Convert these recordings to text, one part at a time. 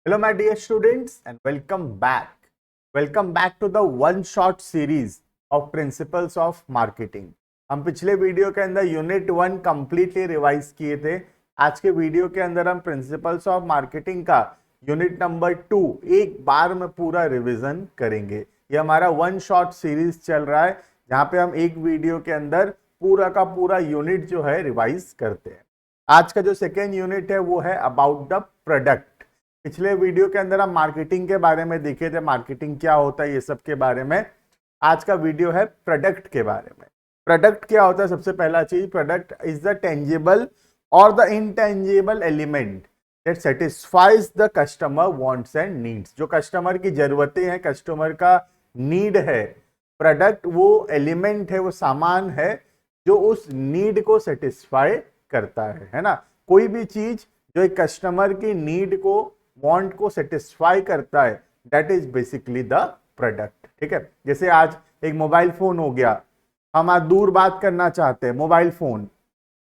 Hello, my dear students, and welcome back. Welcome back to the one shot series of Principles of Marketing. हम पिछले video के अंदर unit 1 completely revise किए थे। आज के वीडियो के अंदर हम प्रिंसिपल्स ऑफ मार्केटिंग का यूनिट नंबर 2 एक बार में पूरा रिवीजन करेंगे। ये हमारा वन शॉट सीरीज चल रहा है जहाँ पे हम एक वीडियो के अंदर पूरा का पूरा यूनिट जो है रिवाइज करते हैं। आज का जो सेकेंड यूनिट है वो है अबाउट द प्रोडक्ट। पिछले वीडियो के अंदर हम मार्केटिंग के बारे में देखे थे, मार्केटिंग क्या होता है ये सब के बारे में। आज का वीडियो है प्रोडक्ट के बारे में। प्रोडक्ट क्या होता है? सबसे पहला चीज, प्रोडक्ट इज द टेंजिबल और the intangible element that satisfies the customer wants and needs. जो कस्टमर की जरूरतें हैं, कस्टमर का नीड है, प्रोडक्ट वो एलिमेंट है, वो सामान है जो उस नीड को सेटिस्फाई करता है ना। कोई भी चीज जो एक कस्टमर की नीड को, वांट को सेटिस्फाई करता है, that is basically the product. ठीक है, जैसे आज एक मोबाइल फोन हो गया, हम आज दूर बात करना चाहते हैं, मोबाइल फोन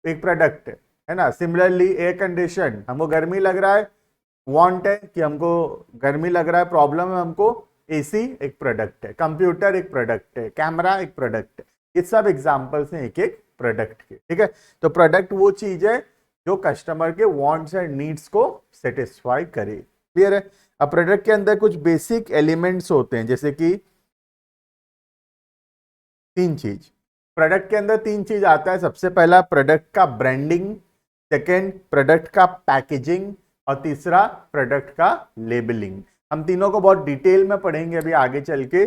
एक प्रोडक्ट है ना। सिमिलरली एयर कंडीशन, हमको गर्मी लग रहा है, वांट है कि हमको गर्मी लग रहा है, प्रॉब्लम है हमको, एसी एक प्रोडक्ट है, कंप्यूटर एक प्रोडक्ट है, कैमरा एक प्रोडक्ट है। ये सब एग्जांपल्स हैं एक एक प्रोडक्ट के। ठीक है, तो प्रोडक्ट वो चीज है जो कस्टमर के वांट्स एंड नीड्स को सेटिस्फाई करे। क्लियर है? अब प्रोडक्ट के अंदर कुछ बेसिक एलिमेंट्स होते हैं, जैसे कि तीन चीज प्रोडक्ट के अंदर, तीन चीज आता है। सबसे पहला प्रोडक्ट का ब्रांडिंग, सेकेंड प्रोडक्ट का पैकेजिंग और तीसरा प्रोडक्ट का लेबलिंग। हम तीनों को बहुत डिटेल में पढ़ेंगे अभी आगे चल के।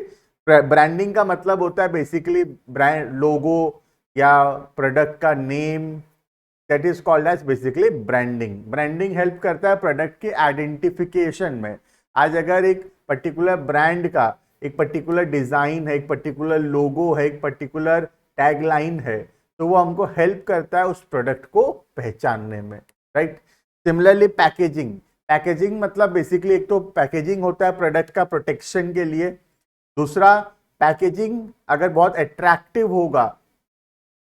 ब्रांडिंग का मतलब होता है बेसिकली ब्रांड लोगो या प्रोडक्ट का name, that is called as basically branding. Branding help करता है प्रोडक्ट की आइडेंटिफिकेशन में। आज अगर एक पर्टिकुलर ब्रांड का एक पर्टिकुलर डिजाइन है, एक पर्टिकुलर लोगो है, एक पर्टिकुलर टैगलाइन है, तो वो हमको हेल्प करता है उस प्रोडक्ट को पहचानने में, राइट। सिमिलरली पैकेजिंग, पैकेजिंग मतलब बेसिकली एक तो पैकेजिंग होता है प्रोडक्ट का प्रोटेक्शन के लिए, दूसरा पैकेजिंग अगर बहुत अट्रैक्टिव होगा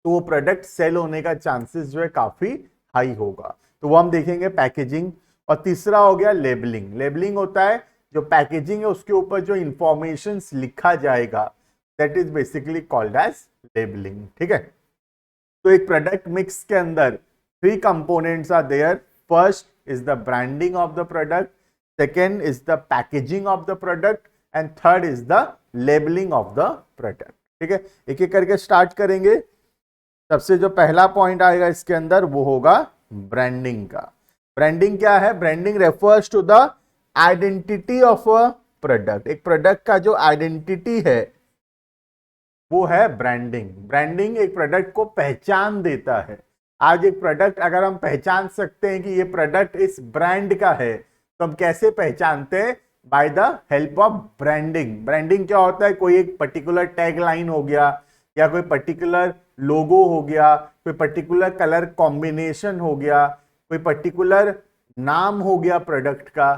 तो वो प्रोडक्ट सेल होने का चांसेस जो है काफी हाई होगा, तो वो हम देखेंगे पैकेजिंग। और तीसरा हो गया लेबलिंग। लेबलिंग होता है जो पैकेजिंग है उसके ऊपर जो इंफॉर्मेशन लिखा जाएगा, that is basically called as labelling. ठीक है, तो एक प्रोडक्ट मिक्स के अंदर three components are there. First is the branding of the product, second is the packaging of the product and third is the labelling of the product. ठीक है, एक एक करके स्टार्ट करेंगे। सबसे जो पहला पॉइंट आएगा इसके अंदर वो होगा ब्रांडिंग का। ब्रांडिंग क्या है? Branding refers to the identity of a product. एक प्रोडक्ट का जो आइडेंटिटी है वो है ब्रांडिंग। ब्रांडिंग एक प्रोडक्ट को पहचान देता है। आज एक प्रोडक्ट अगर हम पहचान सकते हैं कि ये प्रोडक्ट इस ब्रांड का है, तो हम कैसे पहचानते हैं? By the help of branding. Branding क्या होता है? कोई एक पर्टिकुलर टैग लाइन हो गया, या कोई पर्टिकुलर लोगो हो गया, कोई पर्टिकुलर कलर कॉम्बिनेशन हो गया, कोई पर्टिकुलर नाम हो गया प्रोडक्ट का।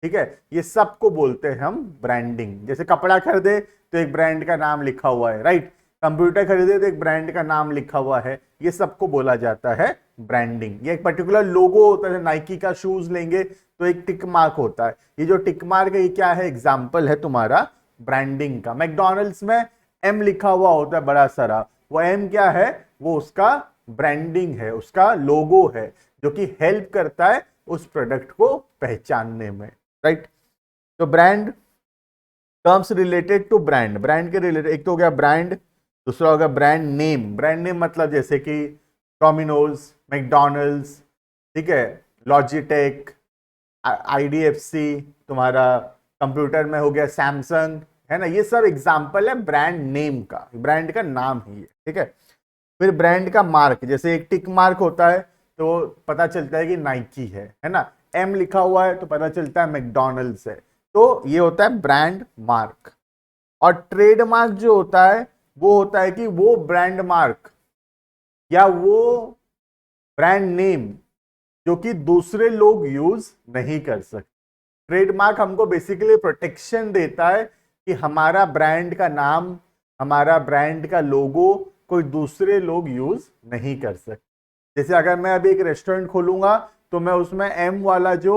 ठीक है, ये सब को बोलते हैं हम ब्रांडिंग। जैसे कपड़ा खरीदे तो एक ब्रांड का नाम लिखा हुआ है, राइट। कंप्यूटर खरीदे तो एक ब्रांड का नाम लिखा हुआ है, ये सबको बोला जाता है ब्रांडिंग। ये एक पर्टिकुलर लोगो होता है, नाइकी का शूज लेंगे तो एक टिक मार्क होता है। ये जो टिक मार्क है ये क्या है? एग्जाम्पल है तुम्हारा ब्रांडिंग का। मैकडोनल्ड्स में एम लिखा हुआ होता है बड़ा सारा, वो एम क्या है? वो उसका ब्रांडिंग है, उसका लोगो है, जो कि हेल्प करता है उस प्रोडक्ट को पहचानने में, राइट। तो brand terms related to brand, brand के रिलेटेड एक तो हो गया ब्रांड, दूसरा हो गया ब्रांड नेम। ब्रांड नेम मतलब जैसे कि डोमिनोज, मैकडोनल्ड्स, ठीक है, लॉजिटेक, आईडीएफसी, तुम्हारा कंप्यूटर में हो गया सैमसंग, है ना। ये सब एग्जाम्पल है ब्रांड नेम का, ब्रांड का नाम ही है। ठीक है, फिर ब्रांड का मार्क, जैसे एक टिक मार्क होता है तो पता चलता है कि नाइकी है ना। एम लिखा हुआ है तो पता चलता है मैकडोनल्ड्स है, तो ये होता है ब्रांड मार्क। और ट्रेडमार्क जो होता है वो होता है कि वो ब्रांड मार्क या वो ब्रांड नेम जो कि दूसरे लोग यूज नहीं कर सकते। ट्रेडमार्क हमको बेसिकली प्रोटेक्शन देता है कि हमारा ब्रांड का नाम, हमारा ब्रांड का लोगो कोई दूसरे लोग यूज नहीं कर सकते। जैसे अगर मैं अभी एक रेस्टोरेंट खोलूंगा तो मैं उसमें एम वाला जो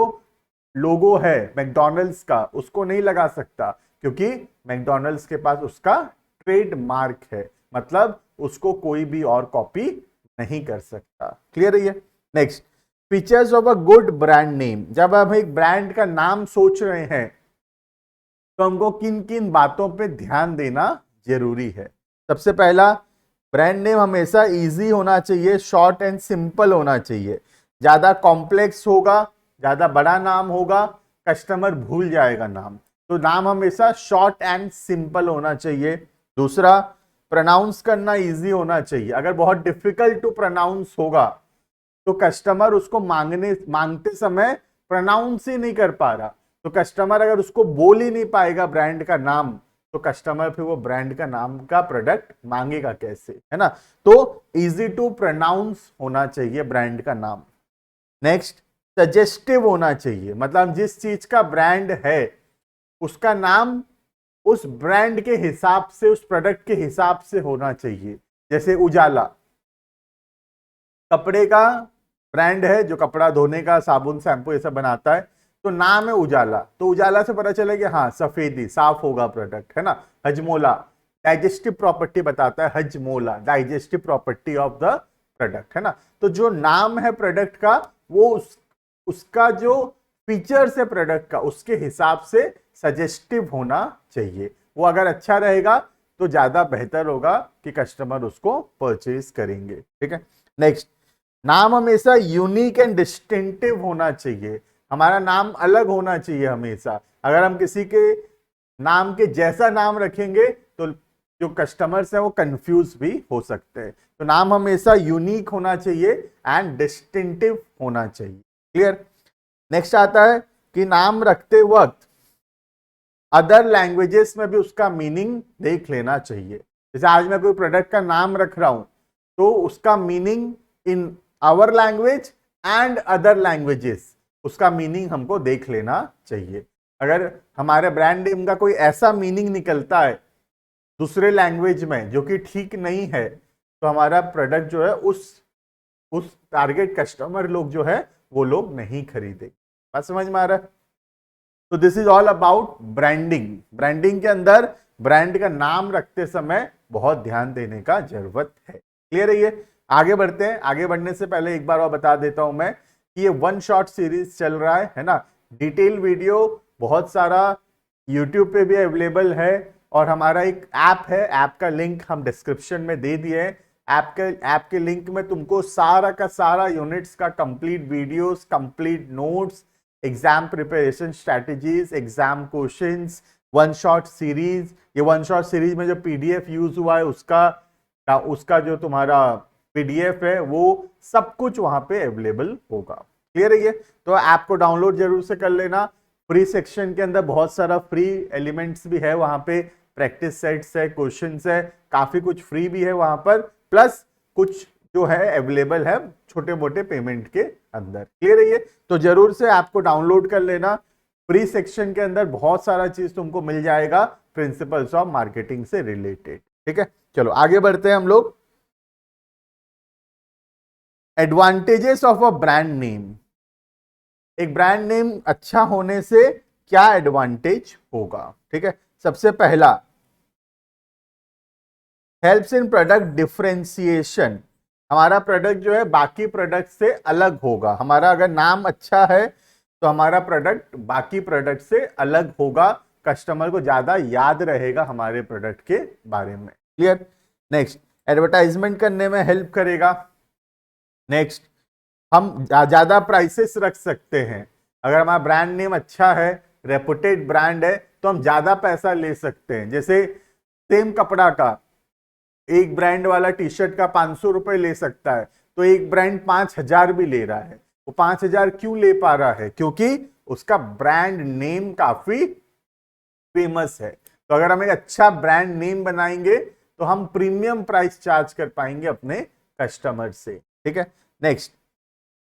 लोगो है मैकडॉनल्ड्स का, उसको नहीं लगा सकता, क्योंकि मैकडॉनल्ड्स के पास उसका ट्रेडमार्क है, मतलब उसको कोई भी और कॉपी नहीं कर सकता। क्लियर है ये? Next, features of a good brand name. जब हम एक ब्रांड का नाम सोच रहे हैं तो हमको किन किन बातों पे ध्यान देना जरूरी है। सबसे पहला, ब्रांड नेम हमेशा इजी होना चाहिए, शॉर्ट एंड सिंपल होना चाहिए। ज्यादा कॉम्प्लेक्स होगा, ज्यादा बड़ा नाम होगा, कस्टमर भूल जाएगा नाम। तो नाम हमेशा शॉर्ट एंड सिंपल होना चाहिए। दूसरा, प्रोनाउंस करना इजी होना चाहिए। अगर बहुत डिफिकल्ट टू प्रोनाउंस होगा तो कस्टमर उसको मांगते समय प्रोनाउंस ही नहीं कर पा रहा, तो कस्टमर अगर उसको बोल ही नहीं पाएगा ब्रांड का नाम, तो कस्टमर फिर वो ब्रांड का नाम का प्रोडक्ट मांगेगा कैसे, है ना? तो इजी टू प्रोनाउंस होना चाहिए ब्रांड का नाम। नेक्स्ट, सजेस्टिव होना चाहिए, मतलब जिस चीज का ब्रांड है उसका नाम उस ब्रांड के हिसाब से, उस प्रोडक्ट के हिसाब से होना चाहिए। जैसे उजाला कपड़े का ब्रांड है, जो कपड़ा धोने का साबुन शैम्पू ये सब बनाता है, तो नाम है उजाला, तो उजाला से पता चलेगा हाँ सफेदी, साफ होगा प्रोडक्ट, है ना? हजमोला डाइजेस्टिव प्रॉपर्टी बताता है, Hajmola digestive property of the product, है ना? तो जो नाम है प्रोडक्ट का वो उसका जो फीचर्स है प्रोडक्ट का उसके हिसाब से सजेस्टिव होना चाहिए। वो अगर अच्छा रहेगा तो ज्यादा बेहतर होगा कि कस्टमर उसको परचेज करेंगे। ठीक है? नेक्स्ट, नाम हमेशा यूनिक एंड डिस्टिंक्टिव होना चाहिए। हमारा नाम अलग होना चाहिए हमेशा। अगर हम किसी के नाम के जैसा नाम रखेंगे तो जो कस्टमर्स हैं वो कंफ्यूज भी हो सकते हैं। तो नाम हमेशा यूनिक होना चाहिए एंड डिस्टिंक्टिव होना चाहिए। क्लियर? नेक्स्ट आता है कि नाम रखते वक्त अदर लैंग्वेजेस में भी उसका मीनिंग देख लेना चाहिए। जैसे आज मैं कोई प्रोडक्ट का नाम रख रहा हूं तो उसका meaning in our language and other languages, उसका मीनिंग हमको देख लेना चाहिए। अगर हमारे ब्रांड नेम का कोई ऐसा मीनिंग निकलता है दूसरे लैंग्वेज में जो कि ठीक नहीं है, तो हमारा प्रोडक्ट जो है उस टारगेट कस्टमर लोग जो है वो लोग नहीं खरीदे। बात समझ में आ रहा है? तो this is all about branding. Branding के अंदर ब्रांड का नाम रखते समय बहुत ध्यान देने का जरूरत है। क्लियर है ये? आगे बढ़ते हैं। आगे बढ़ने से पहले एक बार और बता देता हूं मैं कि ये वन शॉट सीरीज चल रहा है ना? डिटेल वीडियो बहुत सारा यूट्यूब पे भी अवेलेबल है, और हमारा एक ऐप है, ऐप का लिंक हम डिस्क्रिप्शन में दे दिए हैं। ऐप के लिंक में तुमको सारा का सारा यूनिट्स का complete videos, complete notes, exam preparation strategies, exam questions, one shot series, ये वन शॉट सीरीज में जो पीडीएफ यूज हुआ है उसका जो तुम्हारा पीडीएफ है वो सब कुछ वहां पे अवेलेबल होगा। क्लियर है ये? तो ऐप को डाउनलोड जरूर से कर लेना। फ्री सेक्शन के अंदर बहुत सारा फ्री एलिमेंट्स भी है, वहां पे प्रैक्टिस सेट्स है, क्वेश्चंस है, काफी कुछ फ्री भी है वहां पर, प्लस कुछ जो है अवेलेबल है छोटे मोटे पेमेंट के अंदर। क्लियर है ये? तो जरूर से ऐप को डाउनलोड कर लेना। फ्री सेक्शन के अंदर बहुत सारा चीज तुमको मिल जाएगा प्रिंसिपल्स ऑफ मार्केटिंग से रिलेटेड। ठीक है? चलो आगे बढ़ते हैं हम लोग। Advantages of a brand name. एक ब्रांड नेम अच्छा होने से क्या एडवांटेज होगा? ठीक है? सबसे पहला, हेल्प्स इन प्रोडक्ट डिफरेंशिएशन। हमारा प्रोडक्ट जो है बाकी प्रोडक्ट से अलग होगा। हमारा अगर नाम अच्छा है तो हमारा प्रोडक्ट बाकी प्रोडक्ट से अलग होगा, कस्टमर को ज्यादा याद रहेगा हमारे प्रोडक्ट के बारे में। क्लियर? नेक्स्ट, एडवर्टाइजमेंट करने में हेल्प करेगा। नेक्स्ट, हम ज्यादा प्राइसेस रख सकते हैं। अगर हमारा ब्रांड नेम अच्छा है, रेपुटेड ब्रांड है, तो हम ज्यादा पैसा ले सकते हैं। जैसे सेम कपड़ा का एक ब्रांड वाला टी शर्ट का 500 रुपए ले सकता है, तो एक ब्रांड 5,000 भी ले रहा है। वो 5,000 क्यों ले पा रहा है? क्योंकि उसका ब्रांड नेम काफी फेमस है। तो अगर हम एक अच्छा ब्रांड नेम बनाएंगे तो हम प्रीमियम प्राइस चार्ज कर पाएंगे अपने कस्टमर से। ठीक है? नेक्स्ट,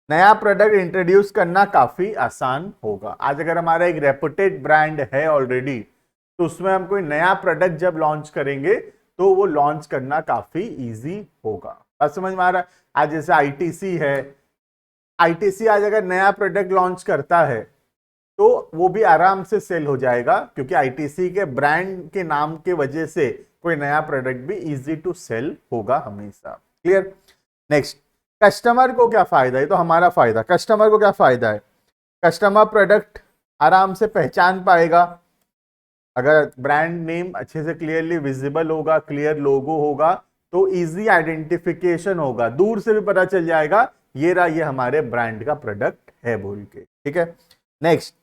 नया प्रोडक्ट इंट्रोड्यूस करना काफी आसान होगा। आज अगर हमारा एक रेपुटेड ब्रांड है ऑलरेडी, तो उसमें हम कोई नया प्रोडक्ट जब लॉन्च करेंगे तो वो लॉन्च करना काफी इजी होगा। बात समझ में आ रहा है? आज जैसे आईटीसी है, आईटीसी आज अगर नया प्रोडक्ट लॉन्च करता है तो वो भी आराम से सेल हो जाएगा, क्योंकि आईटीसी के ब्रांड के नाम के वजह से कोई नया प्रोडक्ट भी इजी टू सेल होगा हमेशा। क्लियर। नेक्स्ट, कस्टमर को क्या फायदा है, तो हमारा फायदा। कस्टमर को क्या फायदा है, कस्टमर प्रोडक्ट आराम से पहचान पाएगा, अगर ब्रांड नेम अच्छे से क्लियरली विजिबल होगा, क्लियर लोगो होगा, तो इजी आइडेंटिफिकेशन होगा, दूर से भी पता चल जाएगा ये रहा, ये हमारे ब्रांड का प्रोडक्ट है बोल के। ठीक है। नेक्स्ट,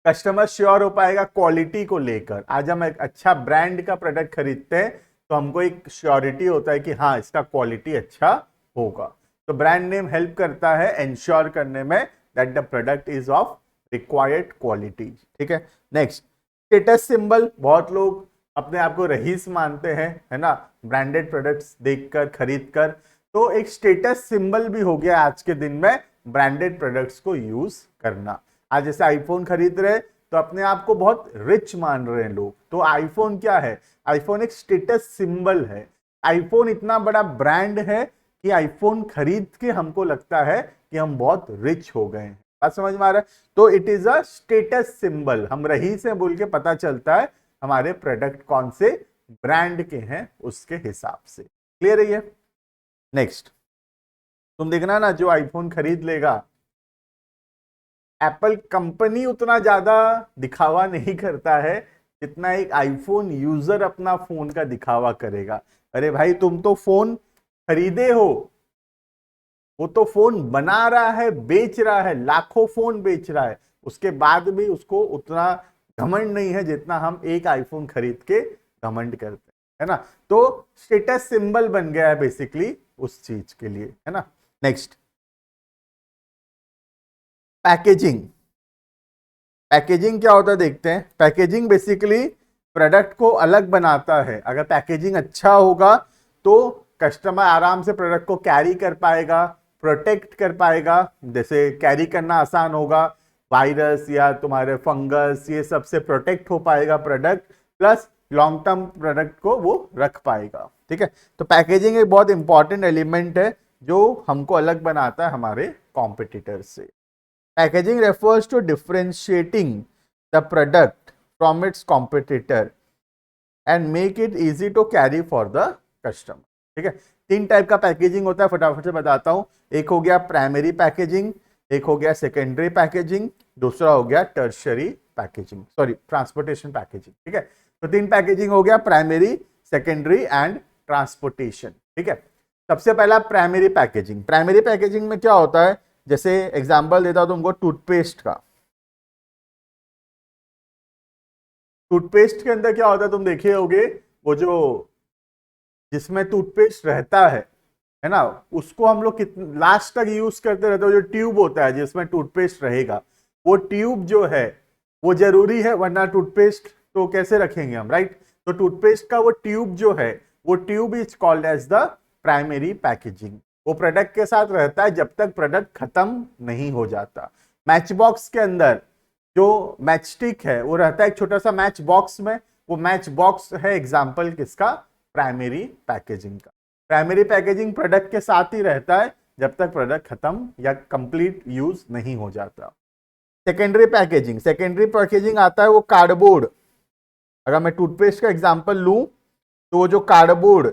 कस्टमर श्योर हो पाएगा क्वालिटी को लेकर। आज हम एक अच्छा ब्रांड का प्रोडक्ट खरीदते हैं तो हमको एक श्योरिटी होता है कि हाँ इसका क्वालिटी अच्छा होगा, तो ब्रांड नेम हेल्प करता है इंश्योर करने में that the product is of required quality. ठीक है। Next, status symbol. बहुत लोग अपने आप को रईस मानते हैं, है ना, ब्रांडेड प्रोडक्ट्स देखकर, खरीदकर, तो एक स्टेटस सिंबल भी हो गया आज के दिन में ब्रांडेड प्रोडक्ट्स को यूज करना। आज जैसे आईफोन खरीद रहे तो अपने आप को बहुत रिच मान रहे हैं लोग, तो आईफोन क्या है, आईफोन एक स्टेटस सिंबल है। आईफोन इतना बड़ा ब्रांड है कि आईफोन खरीद के हमको लगता है कि हम बहुत रिच हो गए हैं। बात समझ में आ रहा है? तो it is a status symbol, हम रईस हैं बोल के पता चलता है हमारे प्रोडक्ट कौन से ब्रांड के हैं उसके हिसाब से। क्लियर है ये? नेक्स्ट, तुम देखना ना, जो आईफोन खरीद लेगा, एप्पल कंपनी उतना ज्यादा दिखावा नहीं करता है जितना एक आईफोन यूजर अपना फोन का दिखावा करेगा। अरे भाई तुम तो फोन खरीदे हो, वो तो फोन बना रहा है, बेच रहा है, लाखों फोन बेच रहा है, उसके बाद भी उसको उतना घमंड नहीं है जितना हम एक आईफोन खरीद के घमंड करते हैं, है ना। तो स्टेटस सिंबल बन गया है बेसिकली उस चीज के लिए, है ना। Next, packaging. पैकेजिंग क्या होता है देखते हैं। पैकेजिंग बेसिकली प्रोडक्ट को अलग बनाता है। अगर पैकेजिंग अच्छा होगा तो कस्टमर आराम से प्रोडक्ट को कैरी कर पाएगा, प्रोटेक्ट कर पाएगा, जैसे कैरी करना आसान होगा, वायरस या तुम्हारे फंगस ये सब से प्रोटेक्ट हो पाएगा product, plus long term product को वो रख पाएगा। ठीक है। तो पैकेजिंग एक बहुत इंपॉर्टेंट एलिमेंट है जो हमको अलग बनाता है हमारे कॉम्पिटिटर से। Packaging refers to differentiating the product from its competitor and make it easy to carry for the customer. ठीक है। 3 टाइप का पैकेजिंग होता है, फटाफट से बताता हूं। एक हो गया प्राइमरी पैकेजिंग, एक हो गया सेकेंडरी पैकेजिंग, दूसरा हो गया tertiary packaging, sorry transportation packaging. ठीक है। तो 3 पैकेजिंग हो गया, प्राइमरी, सेकेंडरी एंड ट्रांसपोर्टेशन। ठीक है। सबसे पहला प्राइमरी पैकेजिंग। प्राइमरी पैकेजिंग में क्या होता है, जैसे एग्जांपल देता हूं तुमको टूथपेस्ट का। टूथपेस्ट के अंदर क्या होता है तुम देखे होगे, वो जो जिसमें टूथपेस्ट रहता है ना, उसको हम लोग लास्ट तक यूज करते रहते हैं। जो ट्यूब होता है जिसमें टूथपेस्ट रहेगा, वो ट्यूब जो है वो जरूरी है, वरना टूथपेस्ट तो कैसे रखेंगे हम, राइट। तो टूथपेस्ट का वो ट्यूब जो है, वो tube is called as the primary packaging. वो प्रोडक्ट के साथ रहता है जब तक प्रोडक्ट खत्म नहीं हो जाता। मैच बॉक्स के अंदर जो मैच स्टिक है वो रहता है एक छोटा सा मैच बॉक्स में, वो मैच बॉक्स है एग्जाम्पल किसका, प्राइमरी पैकेजिंग का। प्राइमरी पैकेजिंग प्रोडक्ट के साथ ही रहता है जब तक प्रोडक्ट खत्म या कंप्लीट यूज नहीं हो जाता। सेकेंडरी पैकेजिंग, सेकेंडरी पैकेजिंग आता है वो कार्डबोर्ड। अगर मैं टूथपेस्ट का एग्जांपल लूं तो वो जो कार्डबोर्ड,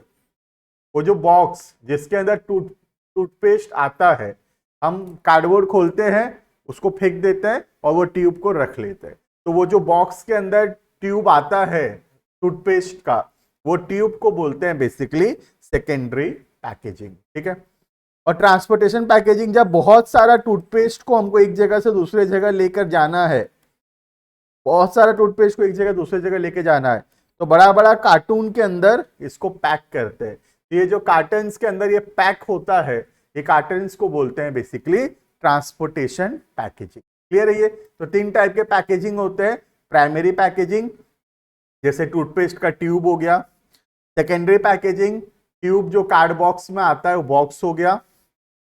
वो जो बॉक्स जिसके अंदर टूथपेस्ट आता है, हम कार्डबोर्ड खोलते हैं, उसको फेंक देते हैं और वो ट्यूब को रख लेते हैं। तो वो जो बॉक्स के अंदर ट्यूब आता है टूथपेस्ट का, वो ट्यूब को बोलते हैं बेसिकली सेकेंडरी पैकेजिंग। ठीक है। और ट्रांसपोर्टेशन पैकेजिंग, जब बहुत सारा टूथपेस्ट को हमको एक जगह से दूसरे जगह लेकर जाना है, बहुत सारा टूथपेस्ट को एक जगह दूसरे जगह लेकर जाना है, तो बड़ा बड़ा कार्टून के अंदर इसको पैक करते हैं। ये जो कार्टन्स के अंदर ये पैक होता है, ये कार्टन्स को बोलते हैं बेसिकली ट्रांसपोर्टेशन पैकेजिंग। क्लियर है ये? तो 3 टाइप के पैकेजिंग होते हैं। प्राइमरी पैकेजिंग जैसे टूथपेस्ट का ट्यूब हो गया, सेकेंडरी पैकेजिंग ट्यूब जो कार्ड बॉक्स में आता है वो बॉक्स हो गया,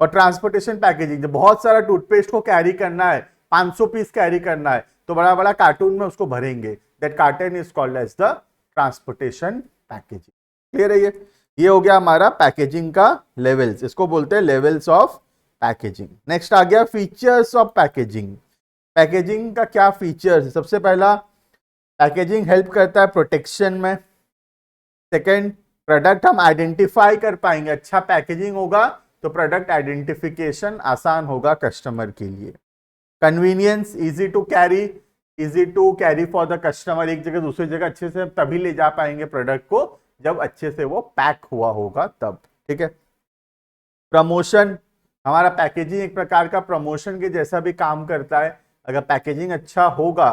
और ट्रांसपोर्टेशन पैकेजिंग जब बहुत सारा टूथपेस्ट को कैरी करना है, 500 पीस कैरी करना है, तो बड़ा बड़ा कार्टून में उसको भरेंगे, that carton is called as the transportation packaging. Clear है ये हो गया हमारा पैकेजिंग का लेवल्स, इसको बोलते हैं लेवल्स ऑफ पैकेजिंग। नेक्स्ट आ गया फीचर्स ऑफ पैकेजिंग। पैकेजिंग का क्या फीचर्स है? सबसे पहला, पैकेजिंग हेल्प करता है प्रोटेक्शन में। सेकंड, प्रोडक्ट हम आइडेंटिफाई कर पाएंगे, अच्छा पैकेजिंग होगा तो प्रोडक्ट आइडेंटिफिकेशन आसान होगा कस्टमर के लिए। Convenience, easy to carry for the customer, एक जगह दूसरी जगह अच्छे से तभी ले जा पाएंगे प्रोडक्ट को जब अच्छे से वो पैक हुआ होगा तब, ठीक है। प्रमोशन, हमारा पैकेजिंग एक प्रकार का प्रमोशन के जैसा भी काम करता है। अगर पैकेजिंग अच्छा होगा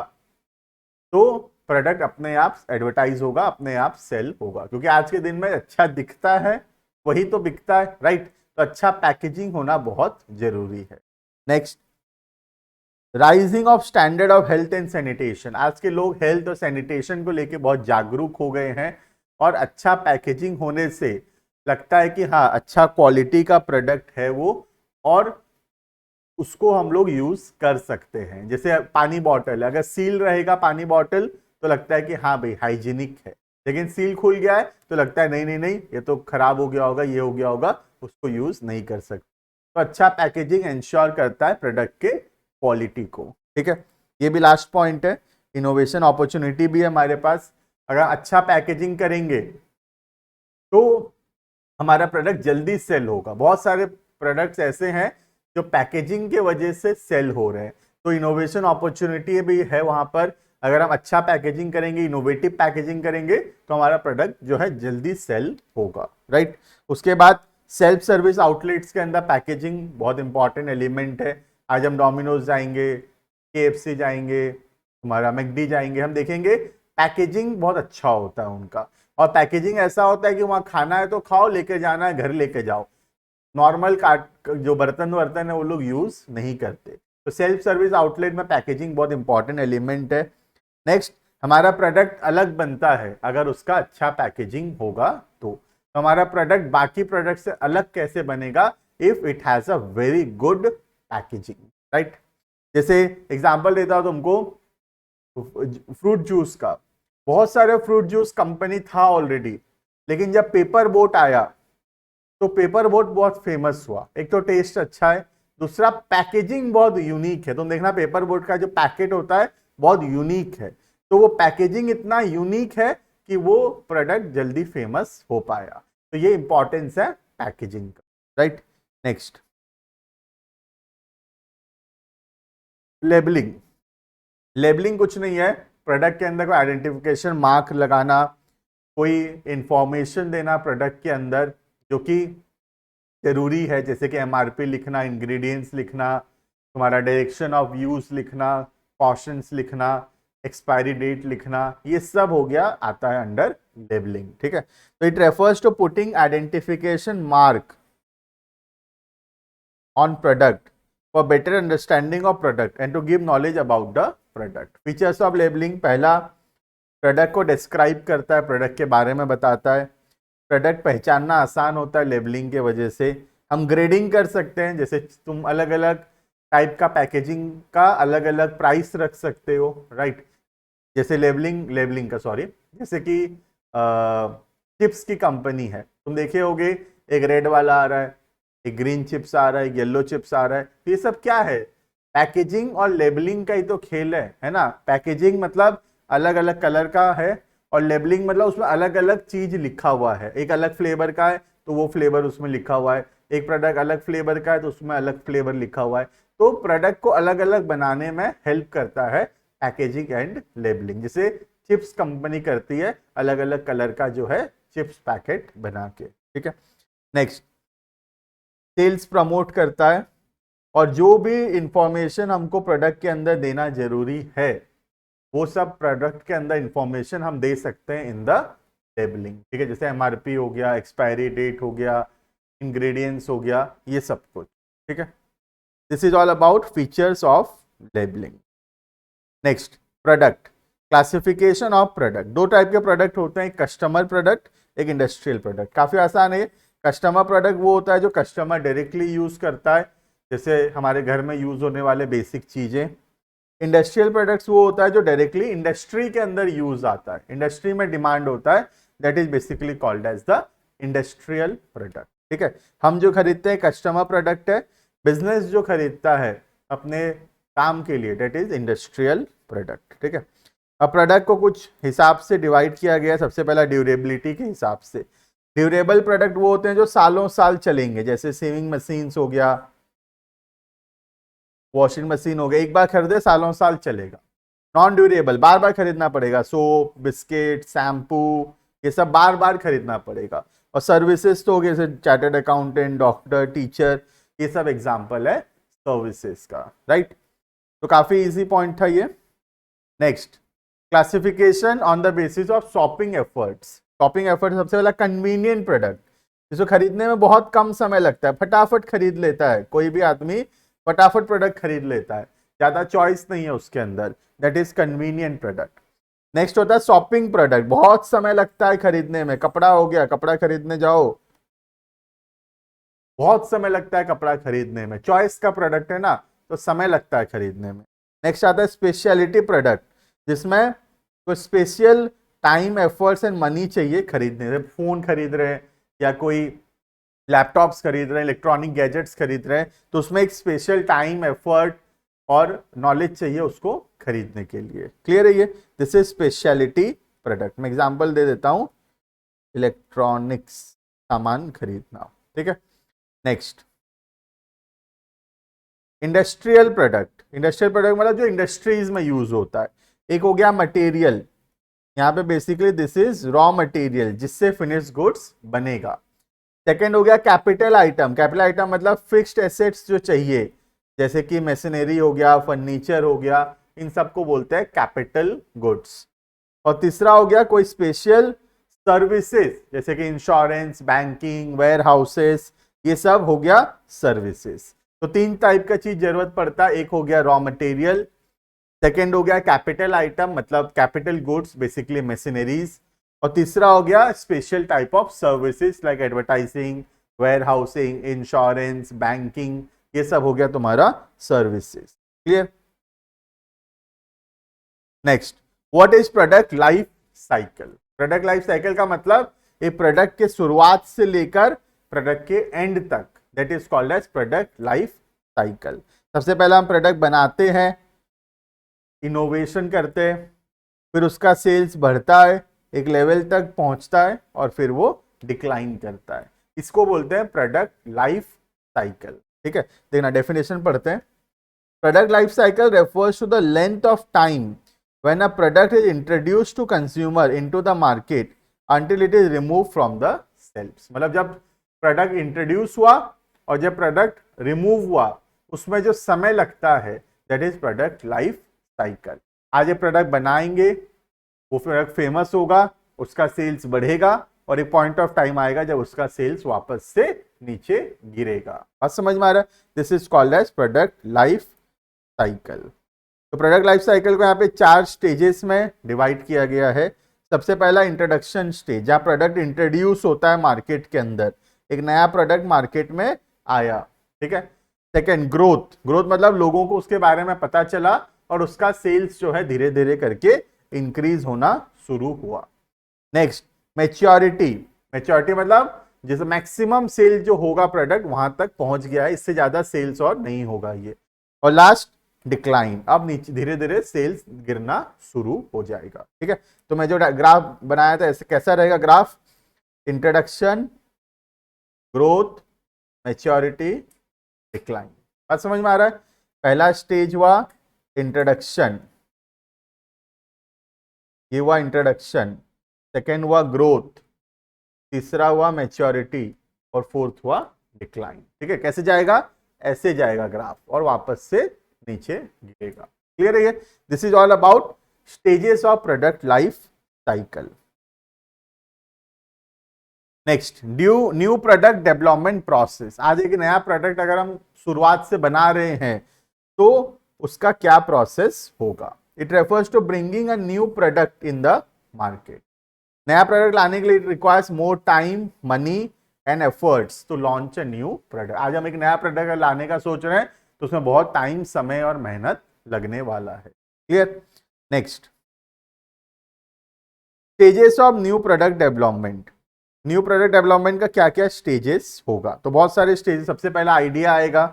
तो प्रोडक्ट अपने आप एडवर्टाइज होगा, अपने आप सेल होगा, क्योंकि आज के दिन में अच्छा दिखता है वही तो बिकता है, राइट। तो अच्छा पैकेजिंग होना बहुत जरूरी है। Next, rising of standard of health and sanitation, आज के लोग हेल्थ और सैनिटेशन को लेके बहुत जागरूक हो गए हैं और अच्छा पैकेजिंग होने से लगता है कि हाँ अच्छा क्वालिटी का प्रोडक्ट है वो और उसको हम लोग यूज कर सकते हैं। जैसे पानी बॉटल, अगर सील रहेगा पानी बॉटल तो लगता है कि हाँ भाई हाइजीनिक है, लेकिन सील खुल गया है तो लगता है नहीं नहीं नहीं ये तो खराब हो गया होगा, ये हो गया होगा, उसको यूज नहीं कर सकते। तो अच्छा पैकेजिंग इंश्योर करता है प्रोडक्ट के क्वालिटी को, ठीक है। ये भी लास्ट पॉइंट है, इनोवेशन अपॉर्चुनिटी भी है हमारे पास। अगर अच्छा पैकेजिंग करेंगे तो हमारा प्रोडक्ट जल्दी सेल होगा। बहुत सारे प्रोडक्ट्स ऐसे हैं जो पैकेजिंग के वजह से सेल हो रहे हैं, तो इनोवेशन अपॉर्चुनिटी भी है वहां पर। अगर हम अच्छा पैकेजिंग करेंगे, इनोवेटिव पैकेजिंग करेंगे तो हमारा प्रोडक्ट जो है जल्दी सेल होगा, राइट। उसके बाद सेल्फ सर्विस आउटलेट्स के अंदर पैकेजिंग बहुत इंपॉर्टेंट एलिमेंट है। आज हम डोमिनोज जाएंगे, KFC जाएंगे, हमारा मैकडी जाएंगे, हम देखेंगे पैकेजिंग बहुत अच्छा होता है उनका। और पैकेजिंग ऐसा होता है कि वहां खाना है तो खाओ, लेके जाना है घर लेके जाओ। नॉर्मल काट जो बर्तन वर्तन है वो लोग यूज नहीं करते। तो सेल्फ सर्विस आउटलेट में पैकेजिंग बहुत इंपॉर्टेंट एलिमेंट है। नेक्स्ट, हमारा प्रोडक्ट अलग बनता है अगर उसका अच्छा पैकेजिंग होगा तो हमारा प्रोडक्ट बाकी प्रोडक्ट से अलग कैसे बनेगा? If it has a very good packaging, right. जैसे एग्जांपल देता हूं तुमको फ्रूट जूस का। बहुत सारे फ्रूट जूस कंपनी था ऑलरेडी, लेकिन जब पेपर बोट आया तो पेपर बोट बहुत फेमस हुआ। एक तो टेस्ट अच्छा है, दूसरा पैकेजिंग बहुत यूनिक है। तुम देखना पेपर बोट का जो पैकेट होता है बहुत यूनिक है, तो वो पैकेजिंग इतना यूनिक है कि वो प्रोडक्ट जल्दी फेमस हो पाया। तो ये इंपॉर्टेंस है पैकेजिंग का, राइट। Next, labelling. लेबलिंग कुछ नहीं है, प्रोडक्ट के अंदर कोई आइडेंटिफिकेशन मार्क लगाना, कोई इंफॉर्मेशन देना प्रोडक्ट के अंदर जो कि जरूरी है, जैसे कि MRP लिखना, इंग्रेडिएंट्स लिखना, तुम्हारा डायरेक्शन ऑफ यूज लिखना, कॉशंस लिखना, एक्सपायरी डेट लिखना, ये सब हो गया, आता है अंडर लेबलिंग, ठीक है। तो it refers to putting identification mark on product for better understanding of product and to give knowledge about the product. Features of labeling, पहला प्रोडक्ट को डिस्क्राइब करता है, प्रोडक्ट के बारे में बताता है। प्रोडक्ट पहचानना आसान होता है लेबलिंग के वजह से। हम ग्रेडिंग कर सकते हैं, जैसे तुम अलग अलग टाइप का पैकेजिंग का अलग अलग प्राइस रख सकते हो, राइट। जैसे लेबलिंग का सॉरी, जैसे कि चिप्स की कंपनी है, तुम देखे होगे एक रेड वाला आ रहा है, एक ग्रीन चिप्स आ रहा है, एक येलो चिप्स आ रहा है। तो ये सब क्या है? पैकेजिंग और लेबलिंग का ही तो खेल है ना। पैकेजिंग मतलब अलग अलग कलर का है और लेबलिंग मतलब उसमें अलग अलग चीज लिखा हुआ है। एक अलग फ्लेवर का है तो वो फ्लेवर उसमें लिखा हुआ है, एक प्रोडक्ट अलग फ्लेवर का है तो उसमें अलग फ्लेवर लिखा हुआ है। तो प्रोडक्ट को अलग अलग बनाने में हेल्प करता है पैकेजिंग एंड लेबलिंग। जैसे चिप्स कंपनी करती है अलग अलग कलर का जो है चिप्स पैकेट बना के, ठीक है। नेक्स्ट, सेल्स प्रमोट करता है और जो भी इंफॉर्मेशन हमको प्रोडक्ट के अंदर देना जरूरी है वो सब प्रोडक्ट के अंदर इंफॉर्मेशन हम दे सकते हैं इन द लेबलिंग, ठीक है। जैसे MRP हो गया, एक्सपायरी डेट हो गया, इंग्रेडिएंट्स हो गया, ये सब कुछ, ठीक है। This is all about features of labelling. Next, product classification of product. दो टाइप के प्रोडक्ट होते हैं, कस्टमर प्रोडक्ट, एक इंडस्ट्रियल प्रोडक्ट। काफी आसान है। कस्टमर प्रोडक्ट वो होता है जो कस्टमर डायरेक्टली यूज करता है, जैसे हमारे घर में यूज होने वाले बेसिक चीजें। इंडस्ट्रियल प्रोडक्ट्स वो होता है जो डायरेक्टली इंडस्ट्री के अंदर यूज आता है, इंडस्ट्री में डिमांड होता है, that is basically called as the industrial product, ठीक है। हम जो खरीदते हैं कस्टमर प्रोडक्ट है, बिजनेस जो खरीदता है अपने काम के लिए, डेट इज इंडस्ट्रियल प्रोडक्ट। ठीक है, अब प्रोडक्ट को कुछ हिसाब से डिवाइड किया गया। सबसे पहला ड्यूरेबिलिटी के हिसाब से। ड्यूरेबल प्रोडक्ट वो होते हैं जो सालों साल चलेंगे, जैसे सेविंग मशीन्स हो गया, वॉशिंग मशीन हो गया, एक बार खरीदे सालों साल चलेगा। नॉन ड्यूरेबल, बार बार खरीदना पड़ेगा, सोप, बिस्किट, शैम्पू, ये सब बार बार खरीदना पड़ेगा। और सर्विसेज तो हो गए, जैसे चार्टर्ड अकाउंटेंट, डॉक्टर, टीचर, ये सब एग्जाम्पल है सर्विसेज का, राइट। तो काफी इजी पॉइंट था ये। Next, classification on the basis of shopping efforts. Shopping effort सबसे पहला कन्वीनियंट प्रोडक्ट, जिसको खरीदने में बहुत कम समय लगता है, फटाफट खरीद लेता है, कोई भी आदमी फटाफट प्रोडक्ट खरीद लेता है, ज्यादा चॉइस नहीं है उसके अंदर, that is convenient product. Next होता है शॉपिंग प्रोडक्ट, बहुत समय लगता है खरीदने में। कपड़ा हो गया, कपड़ा खरीदने जाओ, बहुत समय लगता है कपड़ा खरीदने में, चॉइस का प्रोडक्ट है ना, तो समय लगता है खरीदने में। नेक्स्ट आता है स्पेशलिटी प्रोडक्ट, जिसमें कोई special time, efforts and money चाहिए खरीदने से। फोन खरीद रहे हैं या कोई लैपटॉप्स खरीद रहे हैं, इलेक्ट्रॉनिक गैजेट्स खरीद रहे हैं, तो उसमें एक स्पेशल टाइम, एफर्ट और नॉलेज चाहिए उसको खरीदने के लिए। क्लियर है ये? This is speciality product. मैं एग्जांपल दे देता हूं, इलेक्ट्रॉनिक्स सामान खरीदना। ठीक है, next industrial product. Industrial product मतलब जो इंडस्ट्रीज में यूज होता है। एक हो गया मटेरियल, यहाँ पे basically this is raw material, जिससे फिनिश गुड्स बनेगा। सेकेंड हो गया कैपिटल आइटम। कैपिटल आइटम मतलब फिक्स्ड एसेट्स जो चाहिए, जैसे कि मशीनरी हो गया, फर्नीचर हो गया, इन सबको बोलते हैं कैपिटल गुड्स। और तीसरा हो गया कोई स्पेशल सर्विसेज, जैसे कि इंश्योरेंस, बैंकिंग, वेयर हाउसेस, ये सब हो गया सर्विसेज। तो तीन टाइप का चीज जरूरत पड़ता है। एक हो गया रॉ मटेरियल, सेकेंड हो गया कैपिटल आइटम मतलब कैपिटल गुड्स, बेसिकली मशीनरीज, और तीसरा हो गया special type of services like advertising, warehousing, insurance, banking, ये सब हो गया तुम्हारा services. Clear? Next, what is product life cycle. Product life cycle का मतलब एक प्रोडक्ट के शुरुआत से लेकर प्रोडक्ट के एंड तक, that is called as product life cycle. सबसे पहला हम प्रोडक्ट बनाते हैं, इनोवेशन करते हैं, फिर उसका सेल्स बढ़ता है, एक लेवल तक पहुंचता है और फिर वो डिक्लाइन करता है। इसको बोलते हैं प्रोडक्ट लाइफ साइकिल। ठीक है, देखना डेफिनेशन पढ़ते हैं। Product life cycle refers to the length of time when a product is introduced to consumer into the market until it is removed from the shelves. मतलब जब प्रोडक्ट इंट्रोड्यूस हुआ और जब प्रोडक्ट रिमूव हुआ, उसमें जो समय लगता है, that is product life cycle. आज ये प्रोडक्ट बनाएंगे, वो प्रोडक्ट फेमस होगा, उसका सेल्स बढ़ेगा और एक पॉइंट ऑफ टाइम आएगा जब उसका सेल्स वापस से नीचे गिरेगा। बात समझ में आ रहा है? This is called as product life cycle. तो प्रोडक्ट लाइफ साइकिल को यहाँ पे 4 स्टेजेस में डिवाइड किया गया है। सबसे पहला इंट्रोडक्शन स्टेज, जहाँ प्रोडक्ट इंट्रोड्यूस होता है मार्केट के अंदर, एक नया प्रोडक्ट मार्केट में आया। ठीक है। Second growth. ग्रोथ मतलब लोगों को उसके बारे में पता चला और उसका सेल्स जो है धीरे धीरे करके इंक्रीज होना शुरू हुआ। Next maturity. मैच्योरिटी मतलब जैसे मैक्सिमम सेल जो होगा प्रोडक्ट वहां तक पहुंच गया है, इससे ज्यादा सेल्स और नहीं होगा ये। और लास्ट डिक्लाइन, अब नीचे धीरे धीरे सेल्स गिरना शुरू हो जाएगा। ठीक है। तो मैं जो ग्राफ बनाया था ऐसे कैसा रहेगा graph, introduction, growth, maturity, decline. बात समझ में आ रहा है? पहला स्टेज हुआ इंट्रोडक्शन, ये हुआ इंट्रोडक्शन, सेकेंड हुआ ग्रोथ, तीसरा हुआ मैच्योरिटी और फोर्थ हुआ डिक्लाइन। ठीक है। कैसे जाएगा? ऐसे जाएगा ग्राफ और वापस से नीचे गिरेगा। क्लियर है ये? This is all about stages of product life cycle. Next new product development process. आज एक नया प्रोडक्ट अगर हम शुरुआत से बना रहे हैं तो उसका क्या प्रोसेस होगा। It refers to bringing a new product in the market. नया प्रोडक्ट लाने के लिए requires more time, money and efforts to launch a new product. आज हम एक नया प्रोडक्ट लाने का सोच रहे हैं तो उसमें बहुत टाइम, समय और मेहनत लगने वाला है। Clear? Next stages of new product development. New product development का क्या क्या स्टेजेस होगा? तो बहुत सारे स्टेजेस। सबसे पहला आइडिया आएगा।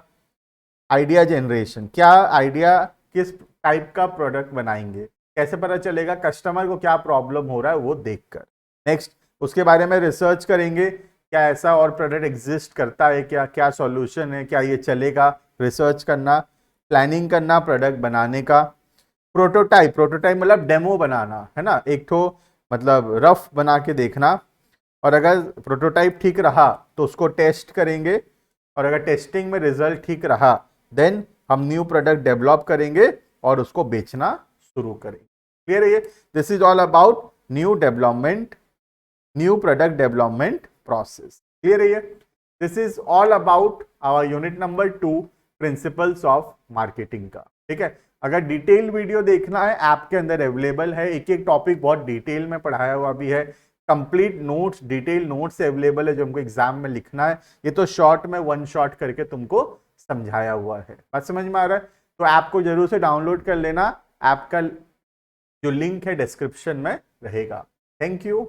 आइडिया जनरेशन, क्या आइडिया, किस टाइप का प्रोडक्ट बनाएंगे, कैसे पता चलेगा कस्टमर को क्या प्रॉब्लम हो रहा है वो देखकर। नेक्स्ट उसके बारे में रिसर्च करेंगे, क्या ऐसा और प्रोडक्ट एग्जिस्ट करता है, क्या क्या सॉल्यूशन है, क्या ये चलेगा, रिसर्च करना, प्लानिंग करना प्रोडक्ट बनाने का। प्रोटोटाइप, प्रोटोटाइप मतलब डेमो बनाना है ना, एक तो मतलब रफ बना के देखना, और अगर प्रोटोटाइप ठीक रहा तो उसको टेस्ट करेंगे, और अगर टेस्टिंग में रिजल्ट ठीक रहा देन हम न्यू प्रोडक्ट डेवलप करेंगे और उसको बेचना शुरू करेंगे। क्लियर है ये? This is all about new development, new product development process. Clear है ये? This is all about our unit number 2 principles of marketing का। ठीक है, अगर डिटेल वीडियो देखना है ऐप के अंदर अवेलेबल है, एक एक टॉपिक बहुत डिटेल में पढ़ाया हुआ भी है, complete notes, detail notes available है जो हमको एग्जाम में लिखना है, ये तो शॉर्ट में वन शॉट करके तुमको समझाया हुआ है। बात समझ में आ रहा है? तो ऐप को जरूर से डाउनलोड कर लेना, ऐप का जो लिंक है डिस्क्रिप्शन में रहेगा। Thank you.